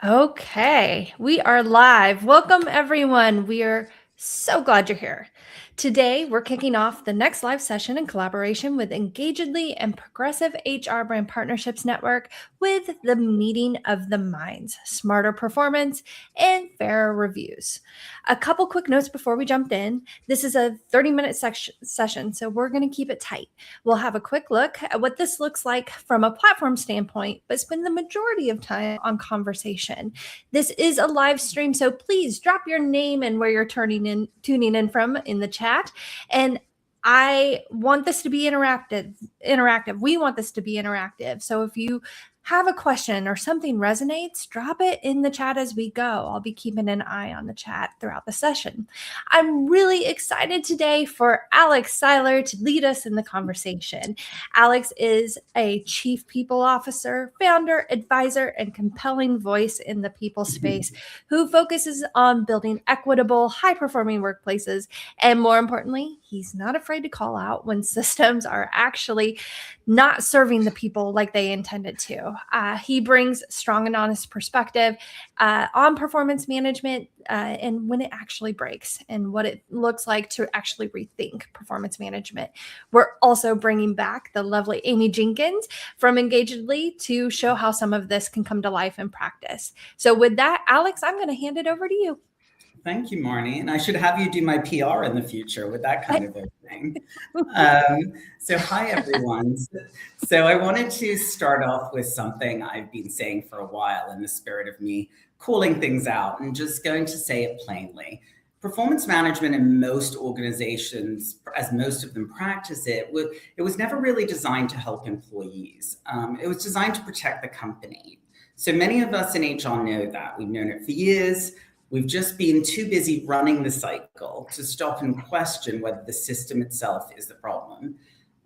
Okay, we are live. Welcome, everyone. We are so glad you're here. Today, we're kicking off the next live session in collaboration with Engagedly and Progressive HR Brand Partnerships Network with the Meeting of the Minds, Smarter Performance, and Fairer Reviews. A couple quick notes before we jump in. This is a 30-minute session, so we're going to keep it tight. We'll have a quick look at what this looks like from a platform standpoint, but spend the majority of time on conversation. This is a live stream, so please drop your name and where you're tuning in from in the chat. And I want this to be interactive. We want this to be interactive. So if you have a question or something resonates, drop it in the chat as we go. I'll be keeping an eye on the chat throughout the session. I'm really excited today for Alex Seiler to lead us in the conversation. Alex is a chief people officer, founder, advisor, and compelling voice in the people space who focuses on building equitable, high-performing workplaces. And more importantly, he's not afraid to call out when systems are actually not serving the people like they intended to. He brings strong and honest perspective on performance management and when it actually breaks and what it looks like to actually rethink performance management. We're also bringing back the lovely Amy Jenkins from Engagedly to show how some of this can come to life in practice. So with that, Alex, I'm going to hand it over to you. Thank you, Marnie. And I should have you do my PR in the future with that kind of opening. So hi, everyone. So I wanted to start off with something I've been saying for a while in the spirit of me calling things out and just going to say it plainly. Performance management in most organizations, as most of them practice it, it was never really designed to help employees. It was designed to protect the company. So many of us in HR know that. We've known it for years. We've just been too busy running the cycle to stop and question whether the system itself is the problem.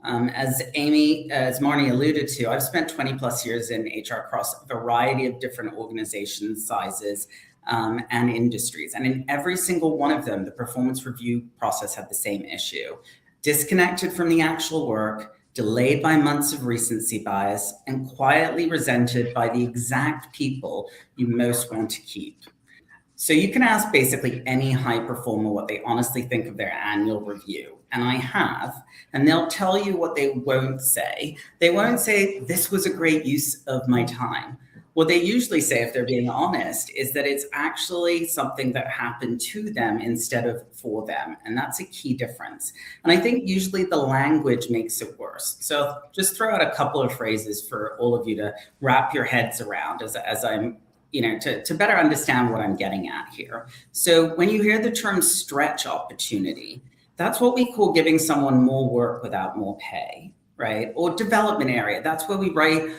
As Marnie alluded to, I've spent 20 plus years in HR across a variety of different organization sizes and industries. And in every single one of them, the performance review process had the same issue. Disconnected from the actual work, delayed by months of recency bias, and quietly resented by the exact people you most want to keep. So you can ask basically any high performer what they honestly think of their annual review. And I have, and they'll tell you what they won't say. They won't say, this was a great use of my time. What they usually say, if they're being honest, is that it's actually something that happened to them instead of for them. And that's a key difference. And I think usually the language makes it worse. So just throw out a couple of phrases for all of you to wrap your heads around as I'm to better understand what I'm getting at here. So when you hear the term stretch opportunity, that's what we call giving someone more work without more pay, right? Or development area, that's where we write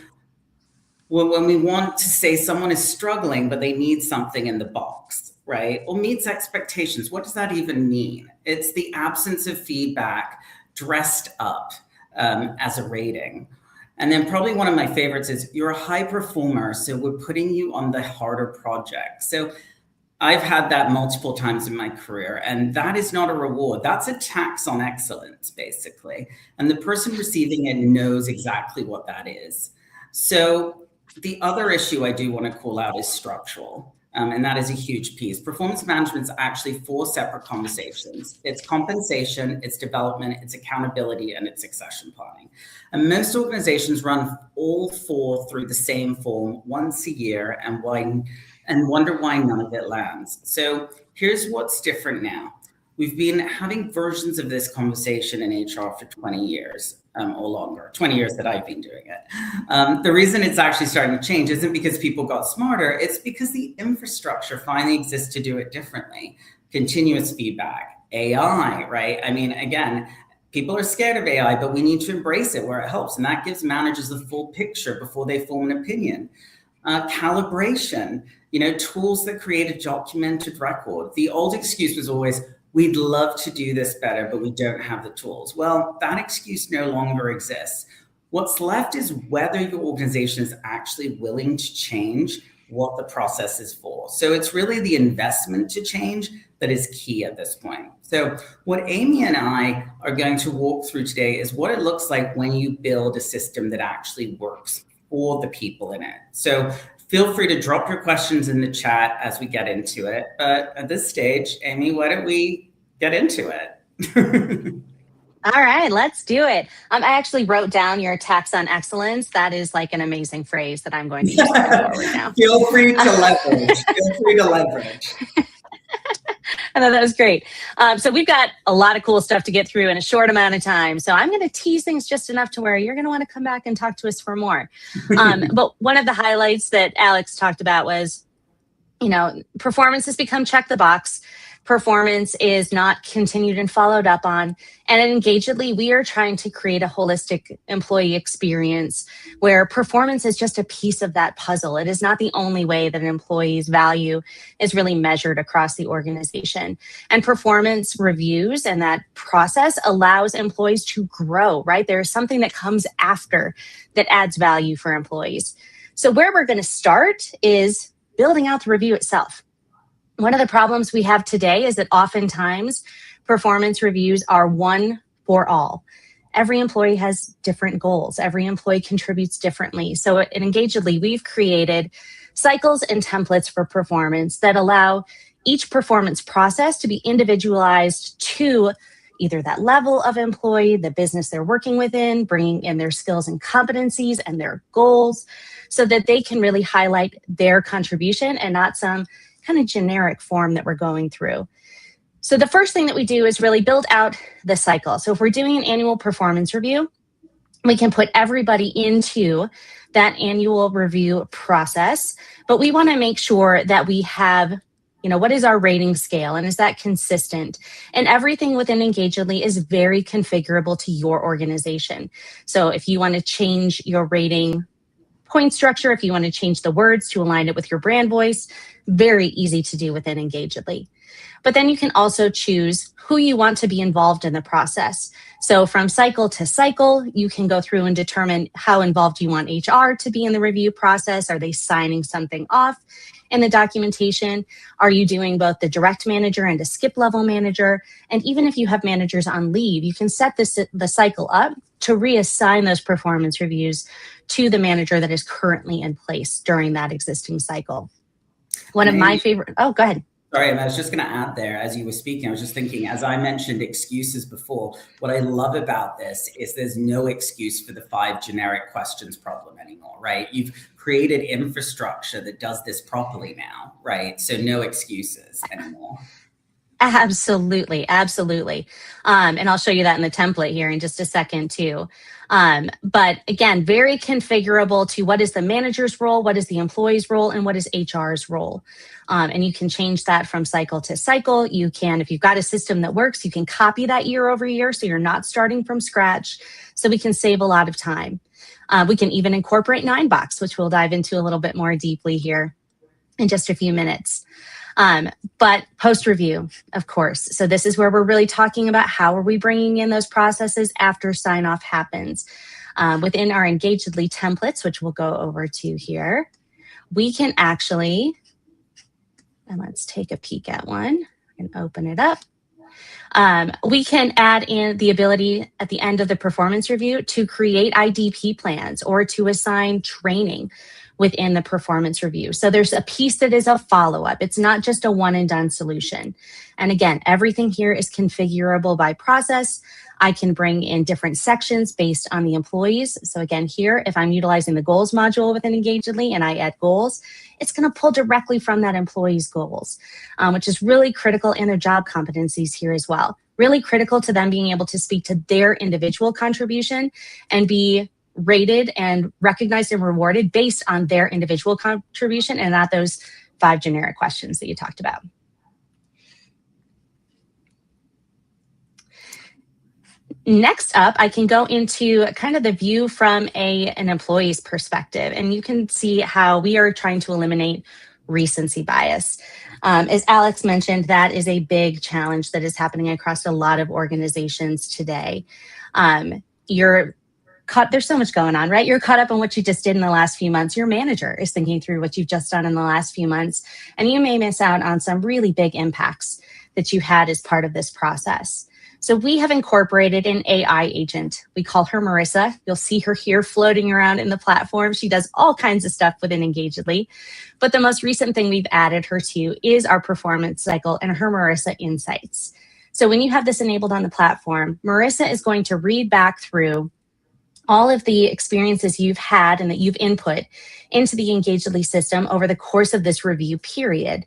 when we want to say someone is struggling, but they need something in the box, right? Or meets expectations. What does that even mean? It's the absence of feedback dressed up as a rating. And then probably one of my favorites is you're a high performer, so we're putting you on the harder project. So I've had that multiple times in my career, and that is not a reward. That's a tax on excellence, basically. And the person receiving it knows exactly what that is. So the other issue I do want to call out is structural. And that is a huge piece. Performance management is actually 4 separate conversations. It's compensation, it's development, it's accountability, and it's succession planning. And most organizations run all 4 through the same form once a year and wonder why none of it lands. So here's what's different now. We've been having versions of this conversation in HR for 20 years. Or longer, 20 years that I've been doing it. The reason it's actually starting to change isn't because people got smarter, it's because the infrastructure finally exists to do it differently. Continuous feedback, AI, right? I mean, again, people are scared of AI, but we need to embrace it where it helps. And that gives managers the full picture before they form an opinion. Calibration, tools that create a documented record. The old excuse was always, we'd love to do this better, but we don't have the tools. Well, that excuse no longer exists. What's left is whether your organization is actually willing to change what the process is for. So it's really the investment to change that is key at this point. So what Amy and I are going to walk through today is what it looks like when you build a system that actually works for the people in it. So Feel free to drop your questions in the chat as we get into it. But at this stage, Amy, why don't we get into it? All right, let's do it. I actually wrote down your tax on excellence. That is like an amazing phrase that I'm going to use going forward now. Feel free to leverage. Feel free to leverage. I thought that was great. So we've got a lot of cool stuff to get through in a short amount of time. So I'm going to tease things just enough to where you're going to want to come back and talk to us for more. But one of the highlights that Alex talked about was, performance has become check the box. Performance is not continued and followed up on. And at Engagedly, we are trying to create a holistic employee experience where performance is just a piece of that puzzle. It is not the only way that an employee's value is really measured across the organization. And performance reviews and that process allows employees to grow, right? There's something that comes after that adds value for employees. So where we're going to start is building out the review itself. One of the problems we have today is that oftentimes performance reviews are one for all. Every employee has different goals. Every employee contributes differently. So at Engagedly, we've created cycles and templates for performance that allow each performance process to be individualized to either that level of employee, the business they're working within, bringing in their skills and competencies and their goals so that they can really highlight their contribution and not some kind of generic form that we're going through. So the first thing that we do is really build out the cycle. So if we're doing an annual performance review, we can put everybody into that annual review process, but we want to make sure that we have, what is our rating scale and is that consistent? And everything within Engagedly is very configurable to your organization. So if you want to change your rating point structure, if you want to change the words to align it with your brand voice, very easy to do within Engagedly. But then you can also choose who you want to be involved in the process. So from cycle to cycle, you can go through and determine how involved you want HR to be in the review process. Are they signing something off in the documentation? Are you doing both the direct manager and a skip level manager? And even if you have managers on leave, you can set the cycle up to reassign those performance reviews to the manager that is currently in place during that existing cycle. One of my favorite, go ahead. Sorry, and I was just going to add there, as you were speaking, I was just thinking, as I mentioned excuses before, what I love about this is there's no excuse for the 5 generic questions problem anymore, right? You've created infrastructure that does this properly now, right? So no excuses anymore. Absolutely. And I'll show you that in the template here in just a second too. But again, very configurable to what is the manager's role, what is the employee's role, and what is HR's role. And you can change that from cycle to cycle. You can, if you've got a system that works, you can copy that year over year so you're not starting from scratch. So we can save a lot of time. We can even incorporate 9box, which we'll dive into a little bit more deeply here in just a few minutes. But post-review, of course. So this is where we're really talking about how are we bringing in those processes after sign-off happens. Within our Engagedly templates, which we'll go over to here, we can actually, and let's take a peek at one and open it up. We can add in the ability at the end of the performance review to create IDP plans or to assign training within the performance review. So there's a piece that is a follow-up. It's not just a one and done solution. And again, everything here is configurable by process. I can bring in different sections based on the employees. So again, here, if I'm utilizing the goals module within Engagedly and I add goals, it's going to pull directly from that employee's goals, which is really critical in their job competencies here as well. Really critical to them being able to speak to their individual contribution and be rated and recognized and rewarded based on their individual contribution and not those 5 generic questions that you talked about. Next up, I can go into kind of the view from an employee's perspective, and you can see how we are trying to eliminate recency bias. As Alex mentioned, that is a big challenge that is happening across a lot of organizations today. There's so much going on, right? You're caught up on what you just did in the last few months. Your manager is thinking through what you've just done in the last few months, and you may miss out on some really big impacts that you had as part of this process. So we have incorporated an AI agent. We call her Marissa. You'll see her here floating around in the platform. She does all kinds of stuff within Engagedly. But the most recent thing we've added her to is our performance cycle and her Marissa Insights. So when you have this enabled on the platform, Marissa is going to read back through all of the experiences you've had and that you've input into the Engagedly system over the course of this review period.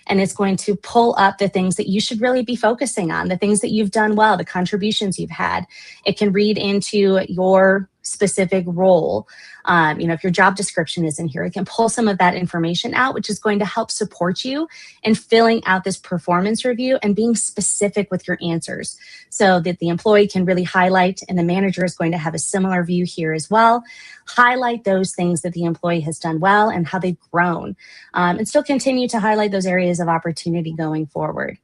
And it's going to pull up the things that you should really be focusing on, the things that you've done well, the contributions you've had. It can read into your specific role. If your job description is in here, it can pull some of that information out, which is going to help support you in filling out this performance review and being specific with your answers so that the employee can really highlight, and the manager is going to have a similar view here as well, highlight those things that the employee has done well and how they've grown, and still continue to highlight those areas of opportunity going forward.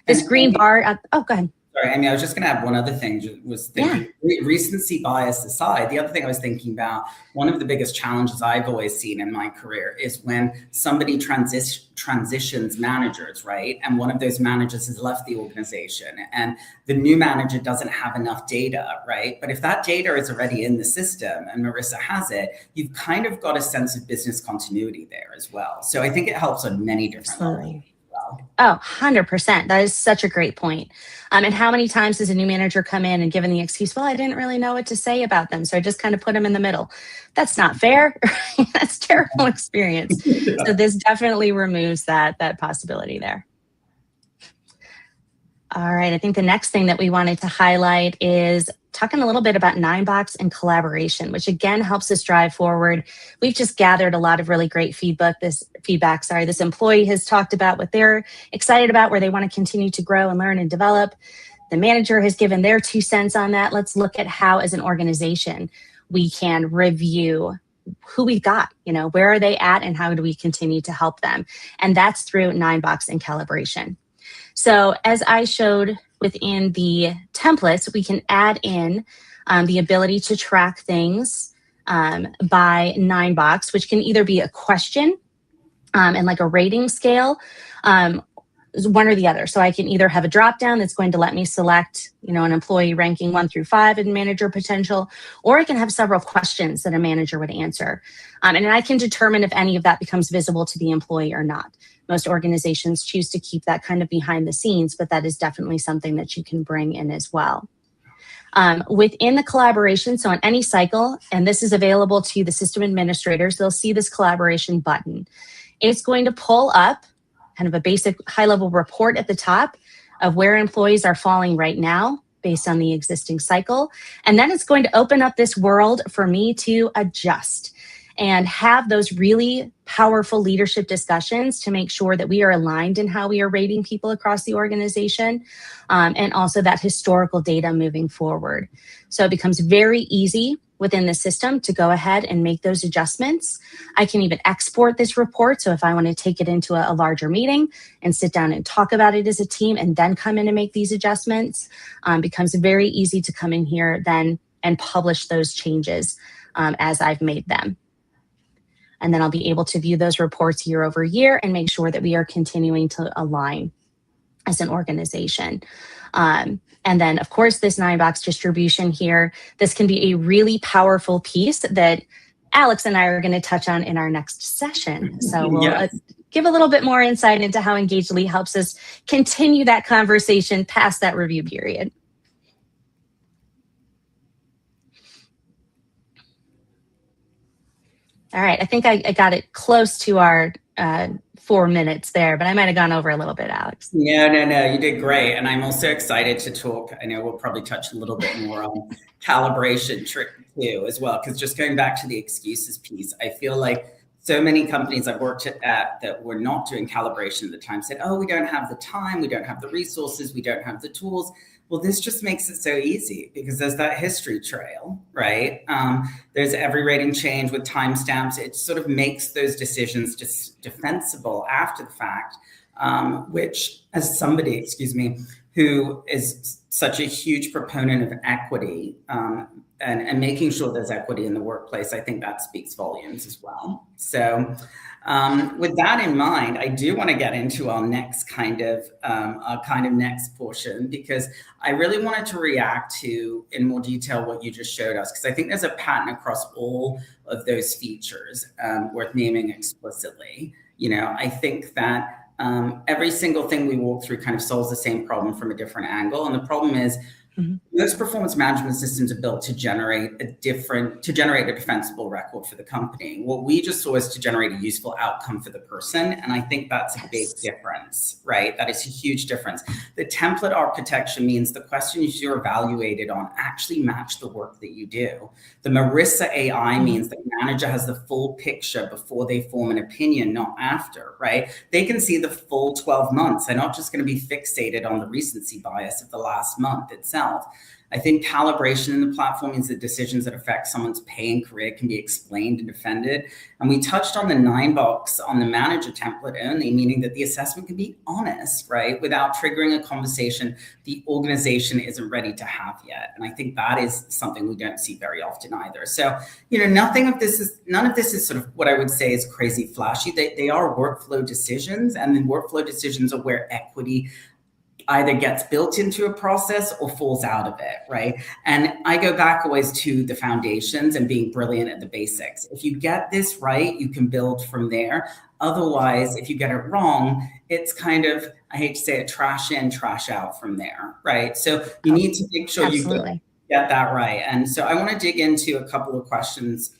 This green bar, go ahead. Sorry, Amy, I was just going to add one other thing. Was thinking, recency bias aside, the other thing I was thinking about, one of the biggest challenges I've always seen in my career is when somebody transitions managers, right? And one of those managers has left the organization and the new manager doesn't have enough data, right? But if that data is already in the system and Marissa has it, you've kind of got a sense of business continuity there as well. So I think it helps on many different levels. Oh, 100%. That is such a great point. And how many times does a new manager come in and given the excuse, well, I didn't really know what to say about them, so I just kind of put them in the middle. That's not fair. That's a terrible experience. So this definitely removes that possibility there. All right. I think the next thing that we wanted to highlight is talking a little bit about 9box and collaboration, which again helps us drive forward. We've just gathered a lot of really great feedback. This employee has talked about what they're excited about, where they want to continue to grow and learn and develop. The manager has given their 2 cents on that. Let's look at how, as an organization, we can review who we've got, where are they at and how do we continue to help them? And that's through 9box and calibration. So as I showed within the templates, we can add in the ability to track things by 9box, which can either be a question and like a rating scale, one or the other. So I can either have a drop down that's going to let me select, an employee ranking 1 through 5 in manager potential, or I can have several questions that a manager would answer. And I can determine if any of that becomes visible to the employee or not. Most organizations choose to keep that kind of behind the scenes, but that is definitely something that you can bring in as well. Within the collaboration, so on any cycle, and this is available to the system administrators, they'll see this collaboration button. It's going to pull up kind of a basic high-level report at the top of where employees are falling right now based on the existing cycle. And then it's going to open up this world for me to adjust and have those really powerful leadership discussions to make sure that we are aligned in how we are rating people across the organization, and also that historical data moving forward. So it becomes very easy within the system to go ahead and make those adjustments. I can even export this report. So if I want to take it into a larger meeting and sit down and talk about it as a team and then come in and make these adjustments, becomes very easy to come in here then and publish those changes as I've made them. And then I'll be able to view those reports year over year and make sure that we are continuing to align as an organization. And then, of course, this 9box distribution here, this can be a really powerful piece that Alex and I are going to touch on in our next session. So we'll give a little bit more insight into how Engagedly helps us continue that conversation past that review period. All right, I think I got it close to our 4 minutes there, but I might have gone over a little bit, Alex. No, you did great. And I'm also excited to talk. I know we'll probably touch a little bit more on calibration trick too as well, because just going back to the excuses piece, I feel like so many companies I've worked at that were not doing calibration at the time said, oh, we don't have the time, we don't have the resources, we don't have the tools. Well, this just makes it so easy because there's that history trail, right? There's every rating change with timestamps. It sort of makes those decisions just defensible after the fact, which as somebody, who is such a huge proponent of equity and making sure there's equity in the workplace, I think that speaks volumes as well. So with that in mind, I do want to get into our next next portion, because I really wanted to react to in more detail what you just showed us, because I think there's a pattern across all of those features worth naming explicitly. I think that every single thing we walk through kind of solves the same problem from a different angle. And the problem is most performance management systems are built to generate a defensible record for the company. What we just saw is to generate a useful outcome for the person. And I think that's a big difference, right? That is a huge difference. The template architecture means the questions you're evaluated on actually match the work that you do. The Marissa AI means the manager has the full picture before they form an opinion, not after, right? They can see the full 12 months. They're not just going to be fixated on the recency bias of the last month itself. I think calibration in the platform means that decisions that affect someone's pay and career can be explained and defended. And we touched on the 9-box on the manager template only, meaning that the assessment can be honest, right? Without triggering a conversation the organization isn't ready to have yet. And I think that is something we don't see very often either. So, none of this is sort of what I would say is crazy flashy. They are workflow decisions, and then workflow decisions are where equity either gets built into a process or falls out of it, right? And I go back always to the foundations and being brilliant at the basics. If you get this right, you can build from there. Otherwise, if you get it wrong, it's kind of, I hate to say it, trash in, trash out from there, right? So you need to make sure you get that right. And so I want to dig into a couple of questions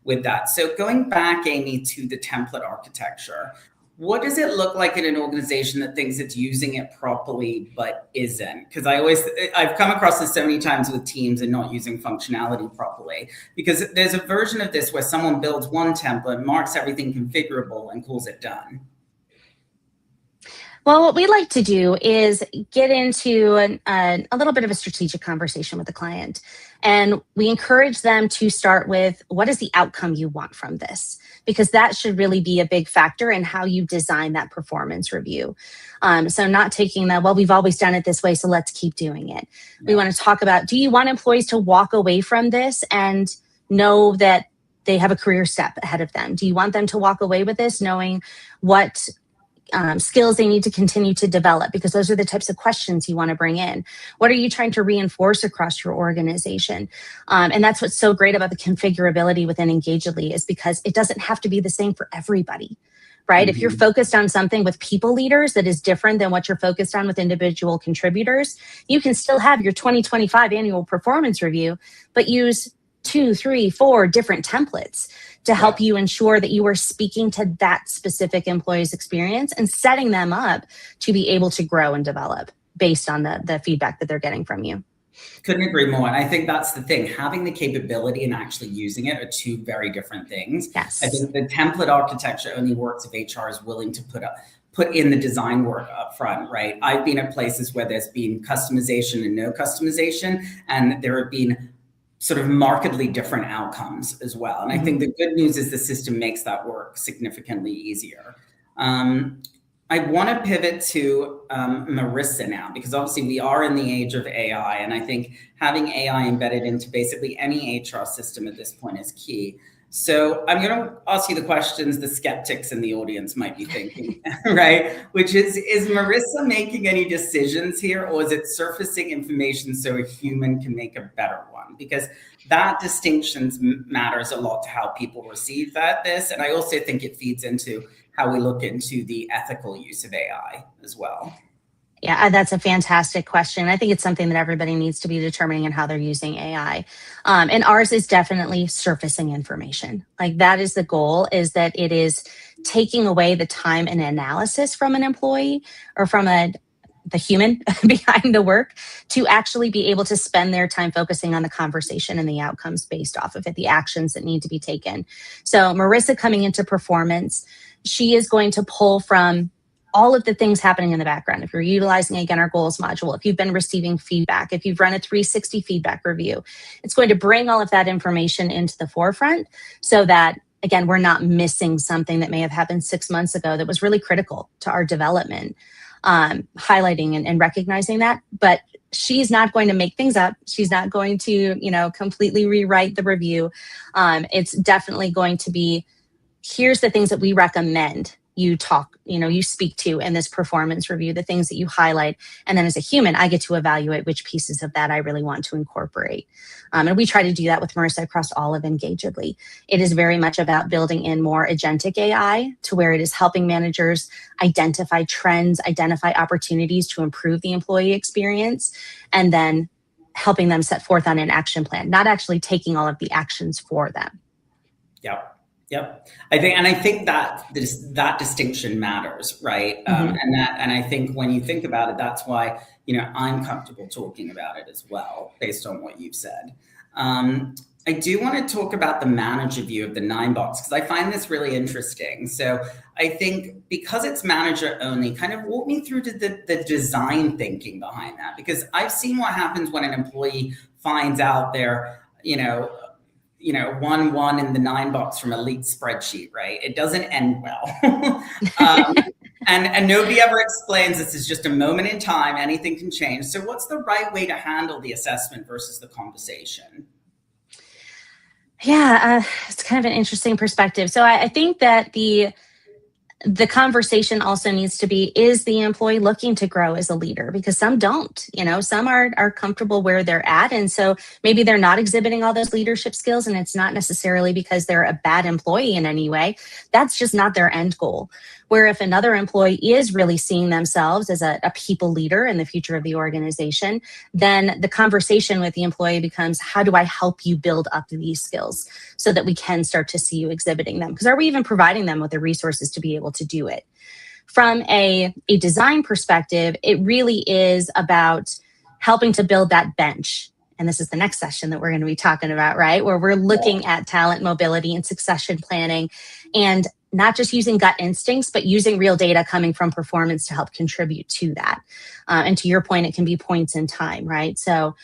with that. So going back, Amy, to the template architecture, what does it look like in an organization that thinks it's using it properly but isn't? Because I've come across this so many times with teams and not using functionality properly. Because there's a version of this where someone builds one template, marks everything configurable, and calls it done. Well, what we like to do is get into a little bit of a strategic conversation with the client. And we encourage them to start with, what is the outcome you want from this? Because that should really be a big factor in how you design that performance review. So not taking that, well, we've always done it this way, so let's keep doing it. Yeah. We want to talk about, do you want employees to walk away from this and know that they have a career step ahead of them? Do you want them to walk away with this knowing what skills they need to continue to develop? Because those are the types of questions you want to bring in. What are you trying to reinforce across your organization? And that's what's so great about the configurability within Engagedly, is because it doesn't have to be the same for everybody, right? If you're focused on something with people leaders that is different than what you're focused on with individual contributors, you can still have your 2025 annual performance review, but use 2, 3, 4 different templates to help you ensure that you are speaking to that specific employee's experience and setting them up to be able to grow and develop based on the feedback that they're getting from you. Couldn't agree more. And I think that's the thing. Having the capability and actually using it are two very different things. Yes. I think the template architecture only works if HR is willing to put in the design work up front, right? I've been at places where there's been customization and no customization, and there have been sort of markedly different outcomes as well. And I think the good news is the system makes that work significantly easier. I want to pivot to Marissa now, because obviously we are in the age of AI, and I think having AI embedded into basically any HR system at this point is key. So I'm going to ask you the questions the skeptics in the audience might be thinking, right? Which is Marissa making any decisions here, or is it surfacing information so a human can make a better one? Because that distinction matters a lot to how people receive this. And I also think it feeds into how we look into the ethical use of AI as well. Yeah, that's a fantastic question. I think it's something that everybody needs to be determining in how they're using AI. And ours is definitely surfacing information. Like, that is the goal, is that it is taking away the time and analysis from an employee or from the human behind the work to actually be able to spend their time focusing on the conversation and the outcomes based off of it, the actions that need to be taken. So Marissa coming into performance, she is going to pull from all of the things happening in the background. If you're utilizing, again, our goals module, if you've been receiving feedback, if you've run a 360 feedback review, it's going to bring all of that information into the forefront so that, again, we're not missing something that may have happened 6 months ago that was really critical to our development. highlighting and recognizing that. But she's not going to make things up. She's not going to, completely rewrite the review. It's definitely going to be, here's the things that we recommend you speak to in this performance review, the things that you highlight. And then as a human, I get to evaluate which pieces of that I really want to incorporate. And we try to do that with Marissa across all of Engagedly. It is very much about building in more agentic AI to where it is helping managers identify trends, identify opportunities to improve the employee experience, and then helping them set forth on an action plan, not actually taking all of the actions for them. Yep. I think that that distinction matters, right? And I think when you think about it, that's why, I'm comfortable talking about it as well, based on what you've said. I do want to talk about the manager view of the 9-box, because I find this really interesting. So I think because it's manager only, kind of walk me through to the design thinking behind that, because I've seen what happens when an employee finds out they're, 1-1 in the 9-box from a leaked spreadsheet, right? It doesn't end well. And nobody ever explains this is just a moment in time, anything can change. So what's the right way to handle the assessment versus the conversation? Yeah, it's kind of an interesting perspective. So I think that the conversation also needs to be, is the employee looking to grow as a leader? Because some don't, some are comfortable where they're at. And so maybe they're not exhibiting all those leadership skills, and it's not necessarily because they're a bad employee in any way. That's just not their end goal. Where if another employee is really seeing themselves as a people leader in the future of the organization, then the conversation with the employee becomes, how do I help you build up these skills so that we can start to see you exhibiting them? Because are we even providing them with the resources to be able to do it? From a design perspective, it really is about helping to build that bench. And this is the next session that we're going to be talking about, right? Where we're looking at talent mobility and succession planning, and not just using gut instincts, but using real data coming from performance to help contribute to that. And to your point, it can be points in time, right? So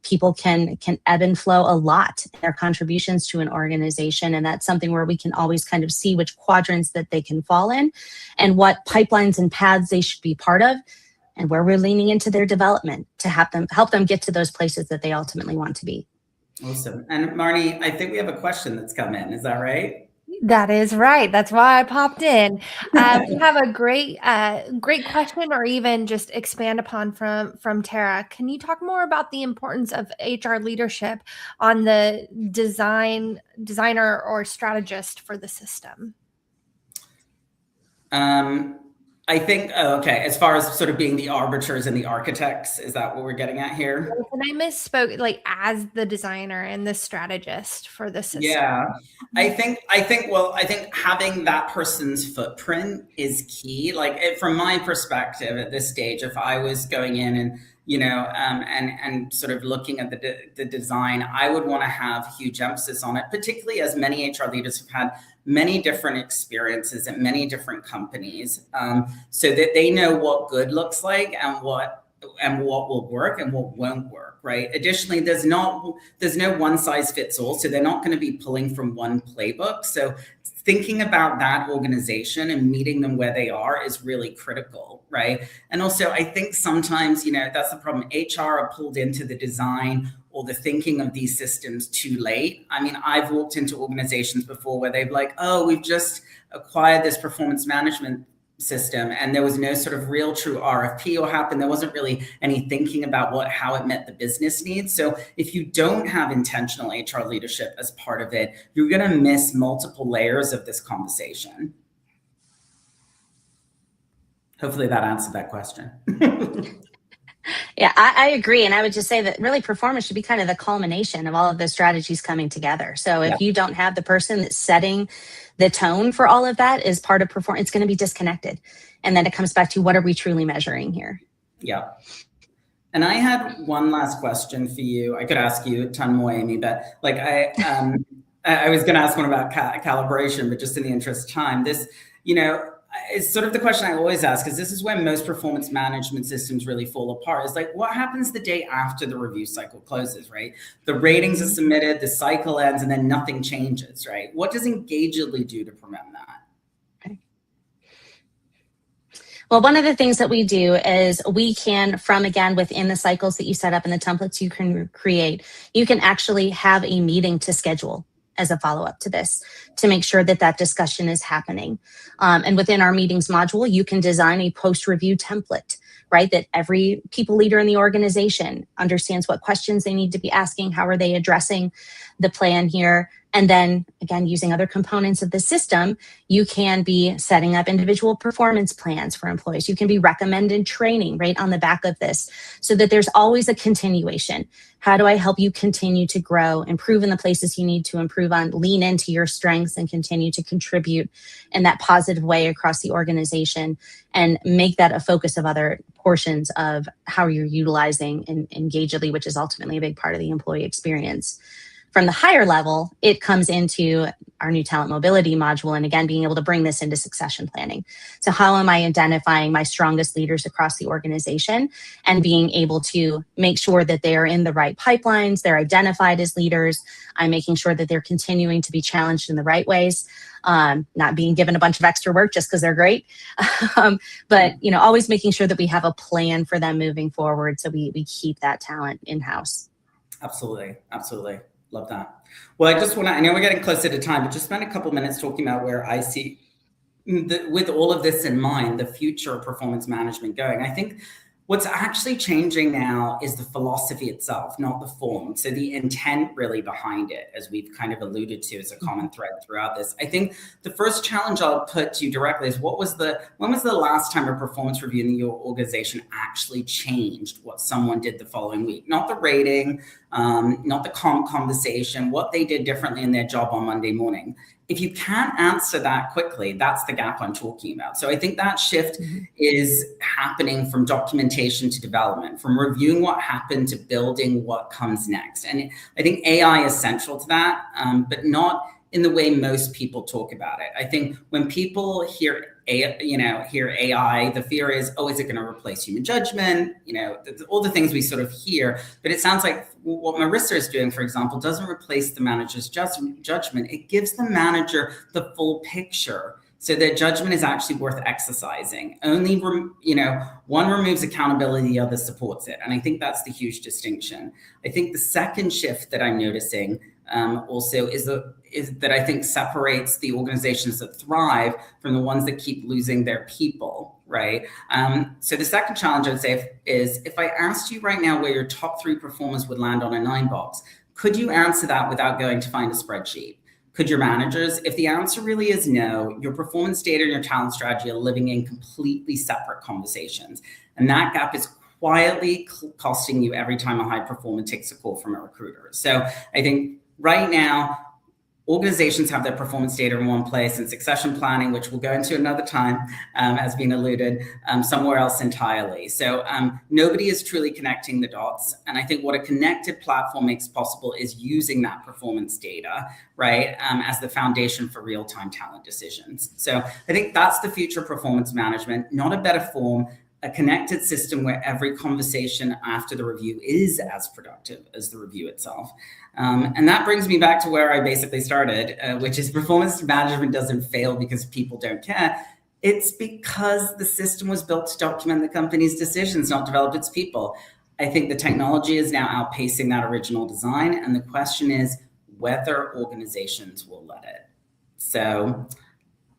people can ebb and flow a lot in their contributions to an organization. And that's something where we can always kind of see which quadrants that they can fall in and what pipelines and paths they should be part of, and where we're leaning into their development to help them get to those places that they ultimately want to be. Awesome. And Marnie, I think we have a question that's come in. Is that right? That is right. That's why I popped in. We have a great question, or even just expand upon from Tara. Can you talk more about the importance of HR leadership on the designer or strategist for the system? I think, as far as sort of being the arbiters and the architects, is that what we're getting at here? And I misspoke, like as the designer and the strategist for the system. Yeah, I think having that person's footprint is key. From my perspective at this stage, if I was going in and, and sort of looking at the design, I would want to have huge emphasis on it, particularly as many HR leaders have had many different experiences at many different companies, so that they know what good looks like and what will work and what won't work, right? Additionally, there's no one size fits all, so they're not going to be pulling from one playbook. So thinking about that organization and meeting them where they are is really critical, right? And also, I think sometimes, that's the problem. HR are pulled into the design or the thinking of these systems too late. I mean, I've walked into organizations before where they've we've just acquired this performance management system, and there was no sort of real true RFP or happen. There wasn't really any thinking about how it met the business needs. So if you don't have intentional HR leadership as part of it, you're going to miss multiple layers of this conversation. Hopefully that answered that question. Yeah, I agree. And I would just say that really performance should be kind of the culmination of all of those strategies coming together. So if you don't have the person that's setting the tone for all of that as part of performance, it's going to be disconnected. And then it comes back to, what are we truly measuring here? Yeah. And I had one last question for you. I could ask you a ton more, Amy, but I was going to ask one about calibration, but just in the interest of time, this, it's sort of the question I always ask, because this is when most performance management systems really fall apart. It's what happens the day after the review cycle closes, right? The ratings are submitted, the cycle ends, and then nothing changes, right? What does Engagedly do to prevent that? Well, one of the things that we do is we can, from again, within the cycles that you set up and the templates you can create, you can actually have a meeting to schedule as a follow-up to this to make sure that that discussion is happening. And within our meetings module, you can design a post-review template, right? That every people leader in the organization understands what questions they need to be asking, how are they addressing the plan here. And then again, using other components of the system, you can be setting up individual performance plans for employees. You can be recommended training right on the back of this so that there's always a continuation. How do I help you continue to grow, improve in the places you need to improve on, lean into your strengths and continue to contribute in that positive way across the organization and make that a focus of other portions of how you're utilizing Engagedly, which is ultimately a big part of the employee experience. From the higher level, it comes into our new talent mobility module. And again, being able to bring this into succession planning. So how am I identifying my strongest leaders across the organization and being able to make sure that they are in the right pipelines, they're identified as leaders. I'm making sure that they're continuing to be challenged in the right ways, not being given a bunch of extra work just because they're great. But always making sure that we have a plan for them moving forward so we keep that talent in-house. Absolutely. Absolutely. Love that. Well, I know we're getting closer to time, but just spend a couple minutes talking about where I see, with all of this in mind, the future of performance management going. I think what's actually changing now is the philosophy itself, not the form. So the intent really behind it, as we've kind of alluded to, is a common thread throughout this. I think the first challenge I'll put to you directly is when was the last time a performance review in your organization actually changed what someone did the following week? Not the rating, not the conversation, what they did differently in their job on Monday morning. If you can't answer that quickly, that's the gap I'm talking about. So I think that shift is happening from documentation to development, from reviewing what happened to building what comes next. And I think AI is central to that, but not in the way most people talk about it. I think when people hear AI, the fear is, is it going to replace human judgment? All the things we sort of hear. But it sounds like what Marissa is doing, for example, doesn't replace the manager's judgment. It gives the manager the full picture, so their judgment is actually worth exercising. Only, one removes accountability, the other supports it. And I think that's the huge distinction. I think the second shift that I'm noticing also is that I think separates the organizations that thrive from the ones that keep losing their people, right? So the second challenge I would say is if I asked you right now where your top 3 performers would land on a 9 box, could you answer that without going to find a spreadsheet? Could your managers? If the answer really is no, your performance data and your talent strategy are living in completely separate conversations. And that gap is quietly costing you every time a high performer takes a call from a recruiter. So I think right now, organizations have their performance data in one place, and succession planning, which we'll go into another time, has been alluded, somewhere else entirely. So nobody is truly connecting the dots. And I think what a connected platform makes possible is using that performance data, right, as the foundation for real-time talent decisions. So I think that's the future of performance management, not a better form, a connected system where every conversation after the review is as productive as the review itself. And that brings me back to where I basically started, which is performance management doesn't fail because people don't care. It's because the system was built to document the company's decisions, not develop its people. I think the technology is now outpacing that original design. And the question is whether organizations will let it. So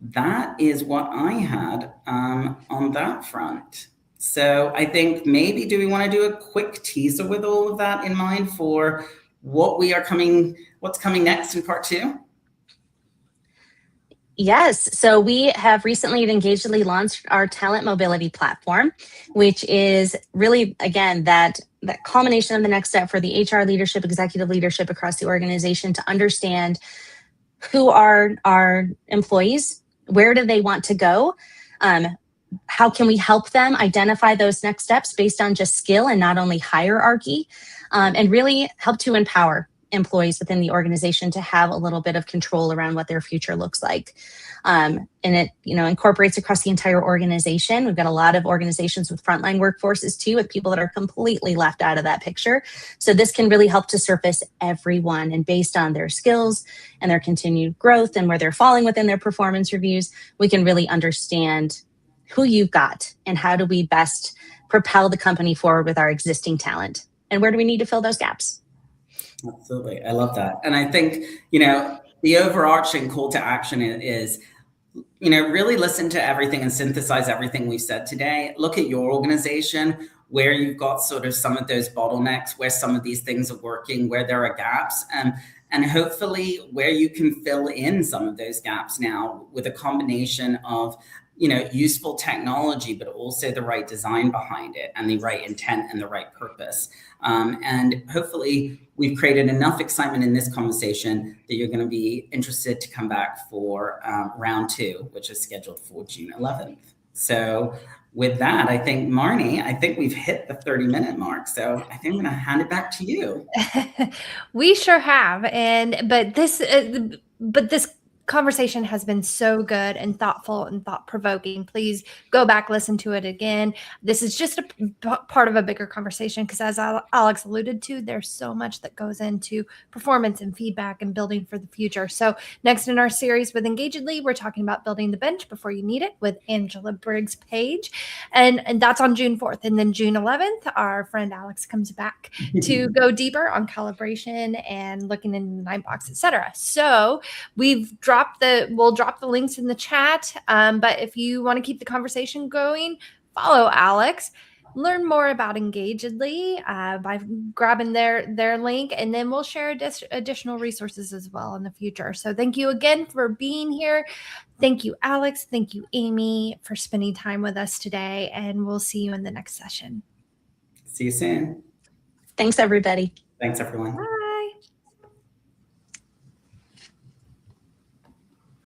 that is what I had on that front. So I think maybe do we want to do a quick teaser with all of that in mind for what's coming next in part 2? Yes. So we have recently at Engagedly launched our talent mobility platform, which is really, again, that culmination of the next step for the HR leadership, executive leadership across the organization to understand who are our employees, where do they want to go, how can we help them identify those next steps based on just skill and not only hierarchy, and really help to empower employees within the organization to have a little bit of control around what their future looks like. And it, incorporates across the entire organization. We've got a lot of organizations with frontline workforces too, with people that are completely left out of that picture. So this can really help to surface everyone, and based on their skills and their continued growth and where they're falling within their performance reviews, we can really understand who you've got and how do we best propel the company forward with our existing talent, and where do we need to fill those gaps? Absolutely. I love that. And I think, the overarching call to action is, really listen to everything and synthesize everything we've said today. Look at your organization, where you've got sort of some of those bottlenecks, where some of these things are working, where there are gaps, and hopefully where you can fill in some of those gaps now with a combination of useful technology, but also the right design behind it and the right intent and the right purpose. And hopefully we've created enough excitement in this conversation that you're going to be interested to come back for round 2, which is scheduled for June 11th. So with that, I think, Marnie, we've hit the 30-minute mark. So I think I'm going to hand it back to you. We sure have. But this conversation has been so good and thoughtful and thought-provoking. Please go back, listen to it again. This is just a part of a bigger conversation because, as Alex alluded to, there's so much that goes into performance and feedback and building for the future. So next in our series with Engagedly, we're talking about building the bench before you need it with Angela Briggs-Page. And that's on June 4th. And then June 11th, our friend Alex comes back to go deeper on calibration and looking in the 9box, etc. So we'll drop the links in the chat. But if you want to keep the conversation going, follow Alex. Learn more about Engagedly by grabbing their link, and then we'll share additional resources as well in the future. So thank you again for being here. Thank you, Alex. Thank you, Amy, for spending time with us today, and we'll see you in the next session. See you soon. Thanks, everybody. Thanks, everyone. Bye.